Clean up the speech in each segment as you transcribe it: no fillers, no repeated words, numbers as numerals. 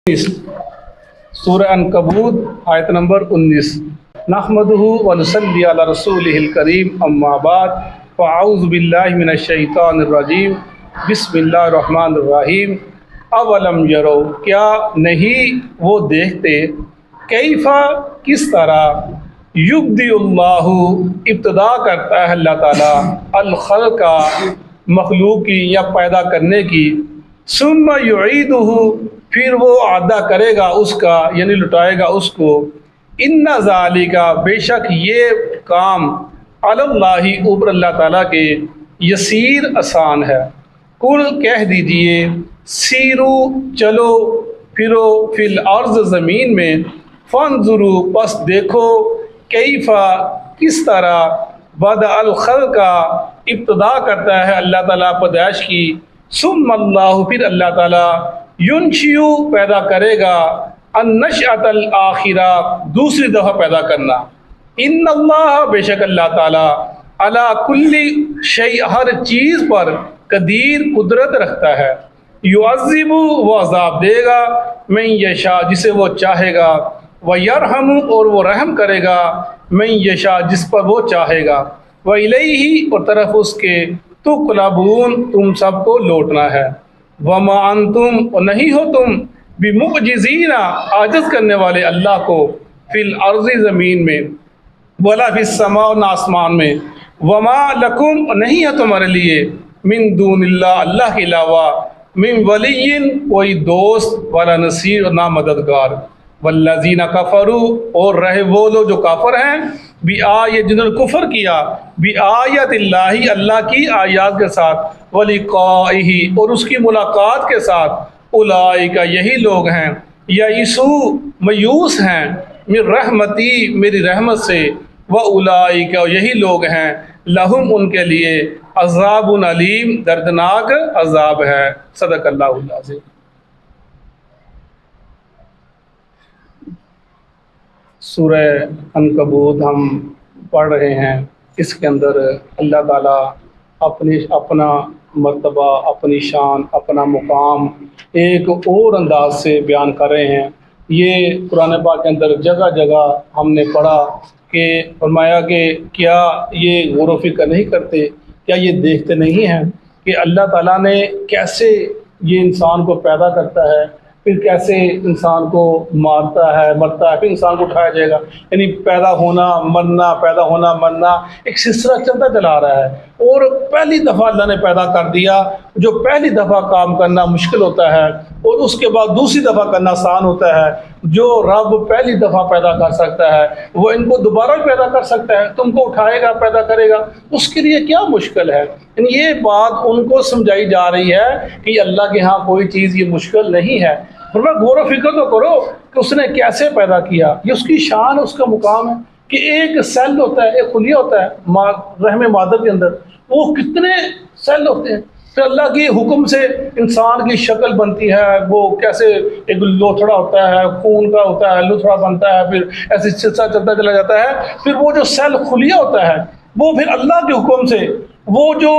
سورہ عنکبوت آیت نمبر 19 نحمدہ ونصلی علی رسولہ الکریم اما بعد فاعوذ باللہ من الشیطان الرجیم بسم اللہ الرحمن الرحیم اولم یرو کیا نہیں وہ دیکھتے کیفا کس طرح یبدی اللہ ابتدا کرتا ہے اللہ تعالیٰ الخلق کا مخلوق کی یا پیدا کرنے کی ثم یعیدہ پھر وہ ادا کرے گا اس کا یعنی لٹائے گا اس کو ان ذالک بے شک یہ کام علی اللہ اوپر اللہ تعالیٰ کے یسیر آسان ہے قل کہہ دیجئے سیرو چلو پھرو فی الارض زمین میں فانظروا پس دیکھو کیفا کس طرح بدأ الخلق ابتدا کرتا ہے اللہ تعالیٰ پیدائش کی ثم اللہ پھر اللہ تعالیٰ ینشئ پیدا کرے گا النشأۃ الآخرہ دوسری دفعہ پیدا کرنا ان اللہ بے شک اللہ تعالیٰ علی کل شیء ہر چیز پر قدیر قدرت رکھتا ہے یعذب وہ عذاب دے گا من یشاء جسے وہ چاہے گا ویرحم اور وہ رحم کرے گا من یشاء جس پر وہ چاہے گا وإلیہ اور طرف اس کے تقلبون تم سب کو لوٹنا ہے وما انتم اور نہیں ہو تم بمعجزین عاجز کرنے والے اللہ کو فی الارض زمین میں ولا فی السماء اور آسمان میں وما لکم اور نہیں ہے تمہارے لیے من دون اللہ اللہ کے علاوہ من ولی کوئی دوست ولا نصیر اور نہ مددگار والذین کفروا اور رہے وہ لوگ جو کافر ہیں جنہوں نے کفر کیا بآیات اللہ اللہ کی آیات کے ساتھ ولقائہ اور اس کی ملاقات کے ساتھ اولئک یہی لوگ ہیں یئسو مایوس ہیں من رحمتی میری رحمت سے واولئک اور یہی لوگ ہیں لہم ان کے لیے عذاب علیم دردناک عذاب ہے صدق اللہ العظیم سورہ عنکبوت ہم پڑھ رہے ہیں اس کے اندر اللہ تعالیٰ اپنا مرتبہ اپنی شان اپنا مقام ایک اور انداز سے بیان کر رہے ہیں یہ قرآن پاک کے اندر جگہ جگہ ہم نے پڑھا کہ فرمایا کہ کیا یہ غور و فکر نہیں کرتے کیا یہ دیکھتے نہیں ہیں کہ اللہ تعالیٰ نے کیسے یہ انسان کو پیدا کرتا ہے پھر کیسے انسان کو مارتا ہے مرتا ہے پھر انسان کو اٹھایا جائے گا یعنی پیدا ہونا مرنا ایک سلسلہ چلتا چلا رہا ہے اور پہلی دفعہ اللہ نے پیدا کر دیا جو پہلی دفعہ کام کرنا مشکل ہوتا ہے اور اس کے بعد دوسری دفعہ کرنا آسان ہوتا ہے جو رب پہلی دفعہ پیدا کر سکتا ہے وہ ان کو دوبارہ پیدا کر سکتا ہے تم کو اٹھائے گا پیدا کرے گا اس کے لیے کیا مشکل ہے یعنی یہ بات ان کو سمجھائی جا رہی ہے کہ اللہ کے ہاں کوئی چیز یہ مشکل نہیں ہے فرمایا غور و فکر تو کرو کہ اس نے کیسے پیدا کیا یہ اس کی شان اس کا مقام ہے کہ ایک سیل ہوتا ہے ایک خلیہ ہوتا ہے رحم مادر کے اندر وہ کتنے سیل ہوتے ہیں پھر اللہ کے حکم سے انسان کی شکل بنتی ہے وہ کیسے ایک لوتھڑا ہوتا ہے خون کا ہوتا ہے لوتھڑا بنتا ہے پھر ایسے سلسلہ چلتا چلا جاتا ہے پھر وہ جو سیل خلیہ ہوتا ہے وہ پھر اللہ کے حکم سے وہ جو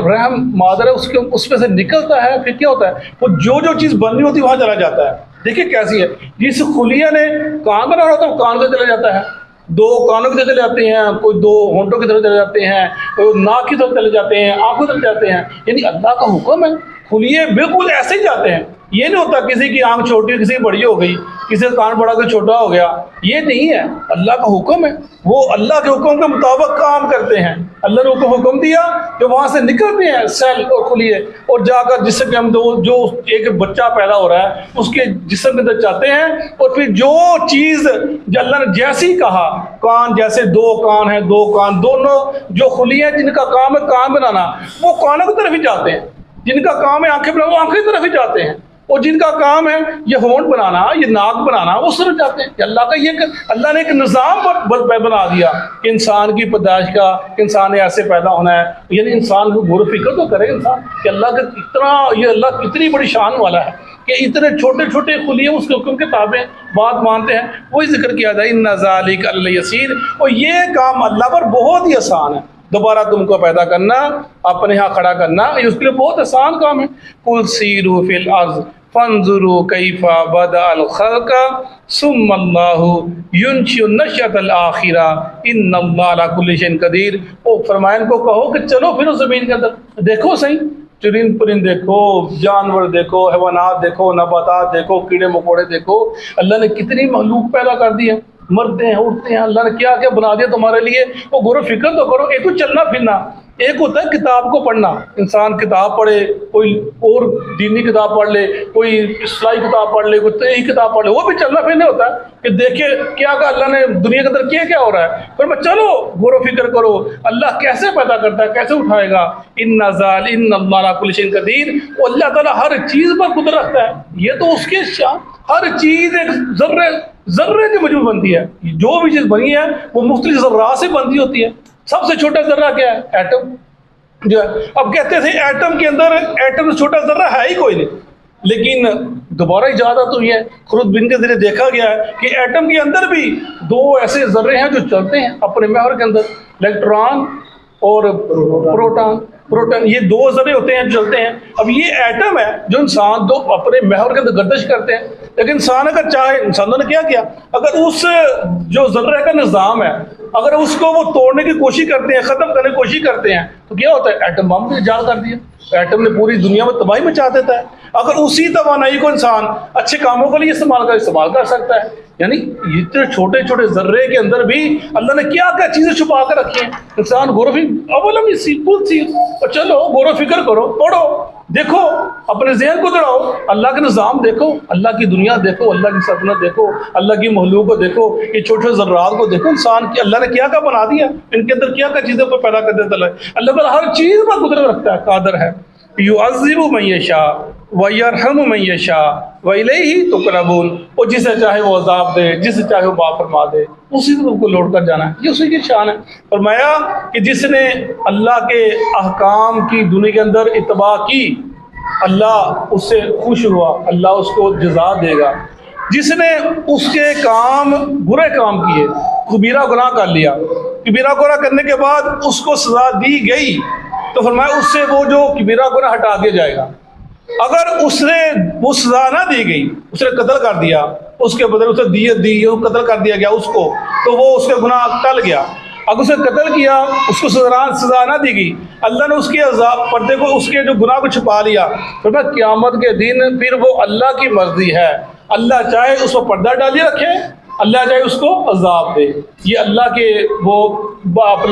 رحم مادر ہے اس میں سے نکلتا ہے پھر کیا ہوتا ہے وہ جو چیز بننی ہوتی ہے وہاں چلا جاتا ہے دیکھیے کیسی ہے جس خلیہ نے کان بنانا ہوتا ہے وہ کان سے چلا جاتا ہے دو کانوں کی طرف چلے جاتے ہیں کوئی دو ہونٹوں کی طرف چلے جاتے ہیں کوئی ناک کی طرف چلے جاتے ہیں آنکھوں کی طرف جاتے ہیں یعنی اللہ کا حکم ہے خلیے بالکل ایسے ہی جاتے ہیں یہ نہیں ہوتا کسی کی آنکھ چھوٹی کسی کی بڑی ہو گئی کسی کا کان بڑا کوئی چھوٹا ہو گیا یہ نہیں ہے اللہ کا حکم ہے وہ اللہ کے حکم کے مطابق کام کرتے ہیں اللہ نے حکم دیا کہ وہاں سے نکلتے ہیں سیل اور خلیے اور جا کر جسم کے اندر جو ایک بچہ پیدا ہو رہا ہے اس کے جسم کے اندر جاتے ہیں اور پھر جو چیز جو اللہ نے جیسی کہا کان جیسے دو کان ہیں دو کان دونوں جو خلیے ہیں جن کا کام ہے کان بنانا وہ کانوں کی طرف ہی جاتے ہیں جن کا کام ہے آنکھیں بنانا وہ آنکھیں کی طرف ہی جاتے ہیں اور جن کا کام ہے یہ ہونٹ بنانا یہ ناک بنانا وہ صرف جاتے ہیں کہ اللہ کا یہ اللہ نے ایک نظام بنا دیا کہ انسان کی پیدائش کا کہ انسان نے ایسے پیدا ہونا ہے یعنی انسان کو غور و فکر تو کرے انسان کہ اللہ کا اتنا یہ اللہ کتنی بڑی شان والا ہے کہ اتنے چھوٹے چھوٹے خلیے اس کے حکم کے تابع بات مانتے ہیں وہی ذکر کیا جائے ان ذالک علی اللہ یسیر اور یہ کام اللہ پر بہت ہی آسان ہے دوبارہ تم کو پیدا کرنا، اپنے ہاں کھڑا کرنا، یہ اس کے لیے بہت آسان کام ہے۔ قل سیروا فی الارض، فانظروا کیف بدأ الخلق ثم اللہ ینشئ النشأۃ الآخرہ ان اللہ علی کل شیء قدیر۔ وہ فرمایا ان کو کہو کہ چلو پھر اس زمین کے اندر دیکھو صحیح، چرند پرند دیکھو، جانور دیکھو، حیوانات دیکھو، نباتات دیکھو، کیڑے مکوڑے دیکھو، اللہ نے کتنی مخلوق پیدا کر دی ہے، مرتے ہیں اٹھتے ہیں، اللہ نے کیا کیا بنا دیا تمہارے لیے، وہ غور و فکر تو کرو۔ ایک تو چلنا پھرنا، ایک ہوتا ہے کتاب کو پڑھنا، انسان کتاب پڑھے، کوئی اور دینی کتاب پڑھ لے، کوئی اصلاحی کتاب پڑھ لے، کوئی تحریری کتاب پڑھ لے، وہ بھی چلنا پھرنا ہوتا ہے کہ دیکھے کیا کہ اللہ نے دنیا کے اندر کیا ہو رہا ہے، پھر میں چلو غور و فکر کرو اللہ کیسے پیدا کرتا ہے، کیسے اٹھائے گا۔ ان اللہ علی کل شیء قدیر، وہ اللہ تعالیٰ ہر چیز پر قدرت رکھتا ہے، یہ تو اس کے شان، ہر چیز ایک ذرے کی وجود بنتی ہے، جو بھی چیز بنی ہے وہ مختلف ذرات سے بنتی ہوتی ہے۔ سب سے چھوٹا ذرہ کیا ہے؟ ایٹم جو ہے، اب کہتے تھے ایٹم کے اندر ایٹم سے چھوٹا ذرہ ہے ہی کوئی نہیں، لیکن دوبارہ ایجادات ہوئی ہے، خرد بن کے ذریعے دیکھا گیا ہے کہ ایٹم کے اندر بھی دو ایسے ذرے ہیں جو چلتے ہیں اپنے محور کے اندر، الیکٹران اور پروٹون، یہ دو ذرے ہوتے ہیں جو چلتے ہیں۔ اب یہ ایٹم ہے جو انسان دو اپنے محور کے اندر گردش کرتے ہیں، لیکن انسان اگر چاہے، انسانوں نے کیا کیا، اگر اس جو ذرے کا نظام ہے اگر اس کو وہ توڑنے کی کوشش کرتے ہیں، ختم کرنے کی کوشش کرتے ہیں، تو کیا ہوتا ہے؟ ایٹم بم نے ایجاد کر دیا، ایٹم نے پوری دنیا میں تباہی مچا دیتا ہے۔ اگر اسی توانائی کو انسان اچھے کاموں کے لیے استعمال کر سکتا ہے، یعنی اتنے چھوٹے چھوٹے ذرے کے اندر بھی اللہ نے کیا کیا چیزیں چھپا کر رکھی ہیں۔ انسان غور و فکر، اولم سمپل سی، اور چلو غور و فکر کرو، پڑھو، دیکھو، اپنے ذہن کو دوڑاؤ، اللہ کے نظام دیکھو، اللہ کی دنیا دیکھو، اللہ کی سلطنت دیکھو، اللہ کی مخلوق کو دیکھو، یہ چھوٹے چھوٹے ذرات کو دیکھو، انسان کی اللہ نے کیا کیا بنا دیا، ان کے اندر کیا کیا چیزیں پیدا کر دیتا ہے۔ اللہ تعالیٰ ہر چیز پر قدرت رکھتا ہے، قادر ہے۔ یعذب من یشاء ویرحم من یشاء والیہ تقربون، وہ جسے چاہے وہ عذاب دے، جسے چاہے وہ معاف فرما دے، اسی طرف کو لوٹ کر جانا ہے، یہ اسی کی شان ہے۔ فرمایا کہ جس نے اللہ کے احکام کی دنیا کے اندر اتباع کی، اللہ اس سے خوش ہوا، اللہ اس کو جزا دے گا۔ جس نے اس کے کام برے کام کیے، کبیرہ گناہ کر لیا، کبیرہ گناہ کرنے کے بعد اس کو سزا دی گئی، تو فرمایا اس سے وہ جو کبیرہ گناہ ہٹا دیا جائے گا۔ اگر اس نے وہ سزا نہ دی گئی، اس نے قتل کر دیا، اس کے بدلے اسے دیت دی، قتل کر دیا گیا اس کو، تو وہ اس کے گناہ ٹل گیا۔ اگر اسے قتل کیا، اس کو سزا نہ دی گئی، اللہ نے اس کے عذاب پردے کو، اس کے جو گناہ کو چھپا لیا، فرمایا قیامت کے دن پھر وہ اللہ کی مرضی ہے، اللہ چاہے اس کو پردہ ڈالی رکھے، اللہ چاہے اس کو عذاب دے۔ یہ اللہ کے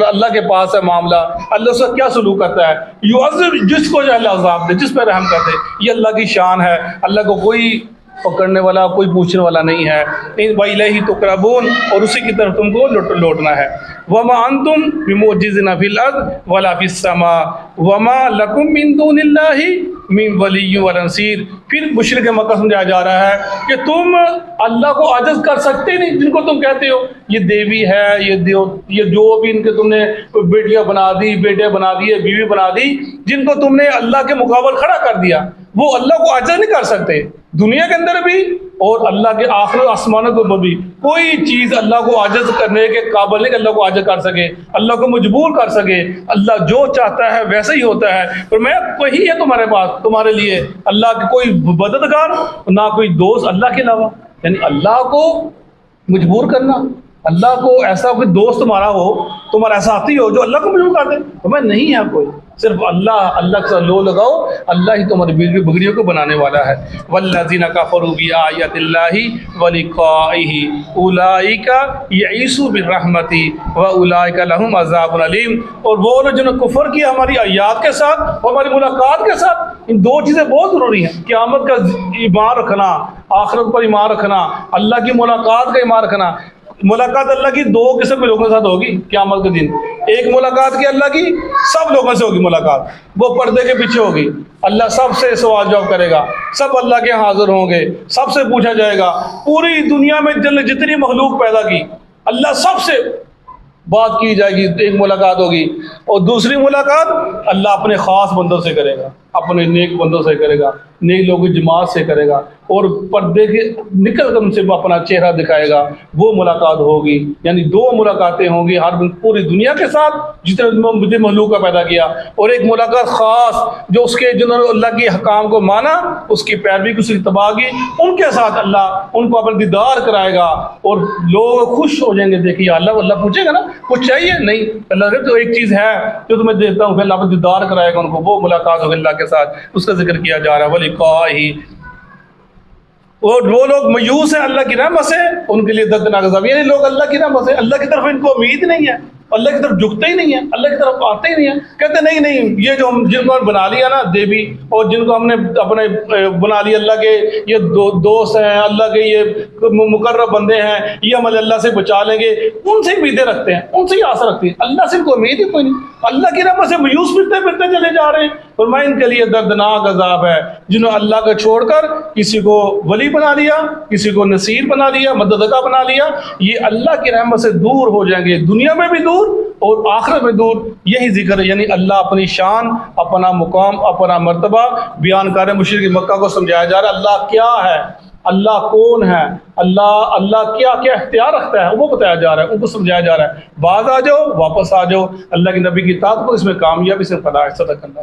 اللہ کے پاس ہے معاملہ، اللہ اس کا کیا سلوک کرتا ہے، یعذب جس کو چاہے عذاب دے، جس پہ رحم کر دے، یہ اللہ کی شان ہے۔ اللہ کو کوئی پکڑنے والا، کوئی پوچھنے والا نہیں ہے۔ وَإِلَيْهِ تُقْرَبُونَ، اور اسی کی طرف تم کو لوٹنا ہے۔ وَمَا أَنْتُمْ بِمُعْجِزِينَ فِي الْأَرْضِ وَلَا فِي السَّمَاءِ وَمَا لَكُمْ مِنْ دُونِ اللَّهِ مِنْ وَلِيٍّ وَلَا نَصِيرٍ۔ پھر مشرک مکہ سمجھایا جا رہا ہے کہ تم اللہ کو عاجز کر سکتے نہیں، جن کو تم کہتے ہو یہ دیوی ہے، یہ جو بھی ان کے تم نے بیٹیاں بنا دی، بیٹے بنا دیے، بیوی بنا دی، جن کو تم نے اللہ کے مقابل کھڑا کر دیا، وہ اللہ کو عاجز نہیں کر سکتے، دنیا کے اندر بھی اور اللہ کے آخر آسمانوں کے اوپر بھی۔ کوئی چیز اللہ کو عاجز کرنے کے قابل نہیں کہ اللہ کو عاجز کر سکے، اللہ کو مجبور کر سکے۔ اللہ جو چاہتا ہے ویسا ہی ہوتا ہے۔ اور میں وہی ہے تمہارے پاس، تمہارے لیے اللہ کے کوئی مددگار نہ کوئی دوست اللہ کے علاوہ، یعنی اللہ کو مجبور کرنا، اللہ کو ایسا کوئی دوست تمہارا ہو، تمہارا ایسا ساتھی ہو جو اللہ کو مجبور کر دے، تو میں نہیں ہے کوئی، صرف اللہ کے ساتھ لو لگاؤ، اللہ ہی تمہاری بگڑیوں کو بنانے والا ہے۔ والذین کفروا بآیات اللہ ولقائہ اولئک یئسوا بالرحمۃ واولئک لهم عذاب علیم۔ اور وہ لوگ جنہوں نے کفر کیا ہماری آیات کے ساتھ اور ہماری ملاقات کے ساتھ، ان دو چیزیں بہت ضروری ہیں، قیامت کا ایمان رکھنا، آخرت پر ایمان رکھنا، اللہ کی ملاقات کا ایمان رکھنا۔ ملاقات اللہ کی دو قسم کے لوگوں کے ساتھ ہوگی قیامت کے دن۔ ایک ملاقات کی اللہ کی سب لوگوں سے ہوگی ملاقات، وہ پردے کے پیچھے ہوگی، اللہ سب سے سوال جواب کرے گا، سب اللہ کے حاضر ہوں گے، سب سے پوچھا جائے گا، پوری دنیا میں جتنی مخلوق پیدا کی اللہ سب سے بات کی جائے گی، ایک ملاقات ہوگی۔ اور دوسری ملاقات اللہ اپنے خاص بندوں سے کرے گا، اپنے نیک بندوں سے کرے گا، نیک لوگوں کی جماعت سے کرے گا، اور پردے کے نکل کر ان سے اپنا چہرہ دکھائے گا، وہ ملاقات ہوگی۔ یعنی دو ملاقاتیں ہوں گی ہر پوری دنیا کے ساتھ جتنے مجھے مخلوق کا پیدا کیا، اور ایک ملاقات خاص جو اس کے جنہوں نے اللہ کے حکام کو مانا، اس کی پیروی کی، اس کی اتباع کی، ان کے ساتھ اللہ ان کو اپنا دیدار کرائے گا، اور لوگ خوش ہو جائیں گے۔ دیکھیے اللہ پوچھے گا نا کچھ چاہیے؟ نہیں، اللہ کہے تو ایک چیز ہے جو تمہیں دیتا ہوں، پھر اللہ اپنا دیدار کرائے گا ان کو، وہ ملاقات ہوگی اللہ کے ساتھ، اس کا ذکر کیا جا رہا ہے وَلِقَائِهِ۔ اور وہ لوگ مایوس ہیں اللہ کی رحمت سے، ان کے لیے دردناک عذاب۔ یعنی لوگ اللہ کی رحمت سے، اللہ کی طرف ان کو امید نہیں ہے، اللہ کی طرف جھکتے ہی نہیں ہیں، اللہ کی طرف آتے ہی نہیں ہیں، کہتے نہیں یہ جو ہم جن کو بنا لیا نا دیوی، اور جن کو ہم نے اپنے بنا لیا اللہ کے یہ دوست ہیں، اللہ کے یہ مقرب بندے ہیں، یہ ہم اللہ سے بچا لیں گے، ان سے امیدیں رکھتے ہیں، ان سے ہی آسا رکھتے ہیں، اللہ سے ان کو امید ہی کوئی نہیں، اللہ کی رحمت سے مایوس پھرتے چلے جا رہے ہیں۔ فرمایا ان کے لیے دردناک عذاب ہے جنہوں نے اللہ کو چھوڑ کر کسی کو ولی بنا لیا، کسی کو نصیر بنا لیا، مددگار بنا لیا، یہ اللہ کی رحمت سے دور ہو جائیں گے، دنیا میں بھی دور اور آخرت میں دور۔ یہی ذکر ہے، یعنی اللہ اپنی شان، اپنا مقام، اپنا مرتبہ بیان کر رہے ہیں۔ مشرک مکہ کو سمجھایا جا رہا ہے اللہ کیا ہے، اللہ کون ہے، اللہ کیا کیا اختیار رکھتا ہے، وہ بتایا جا رہا ہے، ان کو سمجھایا جا رہا ہے۔ باز آ جاؤ، واپس آ جاؤ اللہ کے نبی کی اطاعت کو، اس میں کامیابی سے فلاح۔ صدق اللہ۔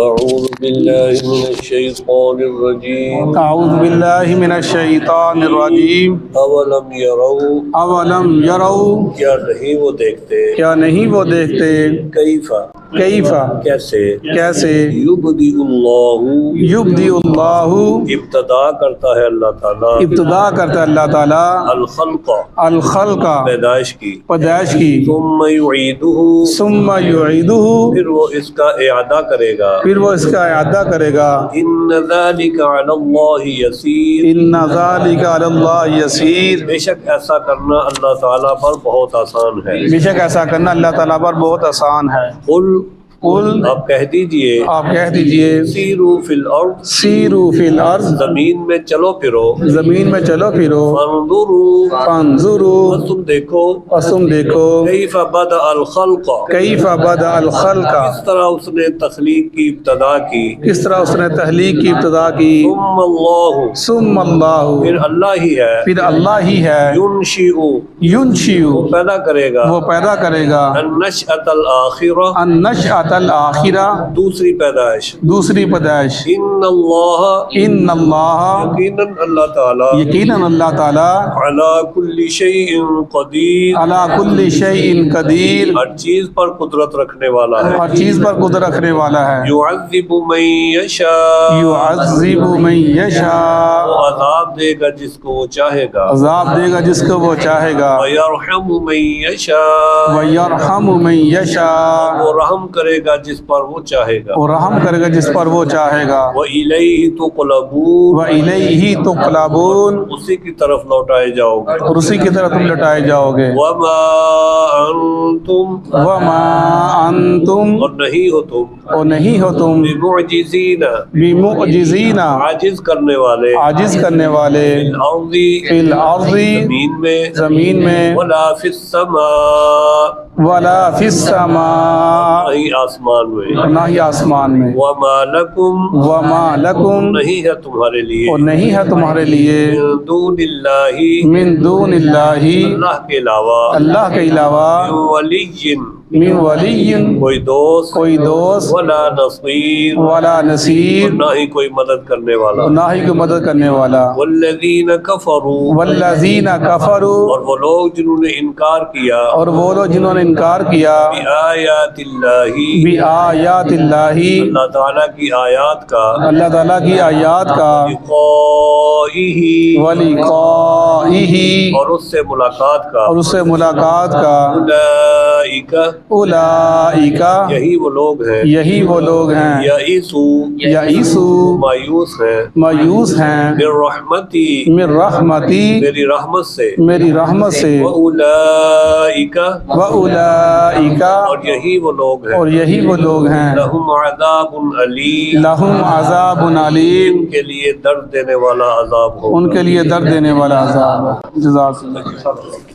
اعوذ باللہ من الشیطان الرجیم، اعوذ باللہ من الشیطان الرجیم۔ اولم یروا، اولم یروا، کیا نہیں وہ دیکھتے، کیا نہیں وہ دیکھتے، کیفا، کیفا، کیسے، کیسے، یبدی اللہ، یبدی اللہ، ابتدا کرتا ہے اللہ تعالیٰ، ابتدا کرتا ہے اللہ تعالیٰ، الخلق، الخلق، پیدائش کی، پیدائش کی، ثم یعیدہ، ثم یعیدہ، پھر وہ اس کا اعادہ کرے گا، پھر وہ اس کا اعادہ کرے گا۔ ان ذلک علی اللہ یسیر، ان ذلک علی اللہ یسیر، بے شک ایسا کرنا اللہ تعالیٰ پر بہت آسان ہے۔ بے شک ایسا کرنا اللہ تعالیٰ پر بہت آسان ہے۔ قل، قل، آپ کہہ دیجئے، آپ کہہ دیجئے، سیروا فی الارض، سیروا فی الارض، زمین میں چلو پھرو، زمین میں چلو پھرو، فانظروا، فانظروا، تم دیکھو، پس تم دیکھو، کیف بدأ الخلق، کیف بدأ الخلق، کس طرح اس نے تخلیق کی ابتدا کی، کس طرح اس نے تخلیق کی ابتدا کی، ثم اللہ، ثم اللہ، پھر اللہ ہی ہے، پھر اللہ ہی ہے، ینشئ، ینشئ، وہ پیدا کرے گا، وہ پیدا کرے گا، النشأۃ الآخرہ، النشأۃ الآخرہ، دوسری پیدائش، دوسری پیدائش، ان اللہ، ان اللہ، یقیناً اللہ تعالیٰ، یقیناً اللہ تعالیٰ، علی کل شیء قدیر، علی کل شیء قدیر، ہر چیز پر قدرت رکھنے والا ہے، ہر چیز پر قدرت رکھنے والا ہے، یعذب من یشاء، یعذب من یشاء، وہ عذاب دے گا جس کو وہ چاہے گا، عذاب دے گا جس کو وہ چاہے گا، ویرحم من یشاء، ویرحم من یشاء، وہ رحم کرے گا جس پر وہ چاہے گا، اور رحم کرے گا جس پر وہ چاہے گا، وإلیہ تقلبون، وَإِلَيْهِ تُقْلَبُونَ، اسی کی طرف لوٹائے جاؤ گے، اور اسی کی طرف تم لٹائے جاؤ گے، وما انتم، وَمَا أَنْتُمْ، اور نہیں ہو تم، اور نہیں ہو تم، بمعجزین، بِمُعْجِزِينَ، عاجز کرنے والے، عاجز کرنے والے، الارض، فی الارض، زمین میں، زمین میں، ولا فی السماء، ولا فی السماء، نہیں آسمان میں، نہ ہی آسمان میں، وما لکم، وما لکم، نہیں ہے تمہارے لیے، اور نہیں ہے تمہارے لیے، من دون اللہ، من دون اللہ، اللہ کے علاوہ، اللہ کے علاوہ، من ولی، من ولی، کوئی دوست، کوئی دوست، ولا نصیر، ولا نصیر، نہ ہی کوئی مدد کرنے والا، اور نہ ہی کوئی مدد کرنے والا، والذین کفروا، والذین کفروا، اور وہ لوگ جنہوں نے انکار کیا، اور وہ لوگ جنہوں نے انکار کیا، بآیات اللہ، بآیات اللہ، اللہ تعالیٰ کی آیات کا، اللہ تعالیٰ کی آیات کا، لقائہ، ولقائہ، اور اس سے ملاقات کا، اور اس سے ملاقات کا، اولئک، اولئک، یہی وہ لوگ ہیں، یہی وہ لوگ ہیں، یئسوا، یئیسو، مایوس ہیں، مایوس ہیں، من رحمتی، من رحمتی، میری رحمت سے، میری رحمت سے، وَأُولَئِكَ، وَأُولَئِكَ، اور یہی وہ لوگ ہیں، اور یہی وہ لوگ ہیں، لَهُمْ عَذَابٌ عَلِيمٌ، لہم عذاب علیم، ان کے لیے درد دینے والا عذاب ہو، ان کے لیے درد دینے والا عذاب ہے۔ جزاک اللہ۔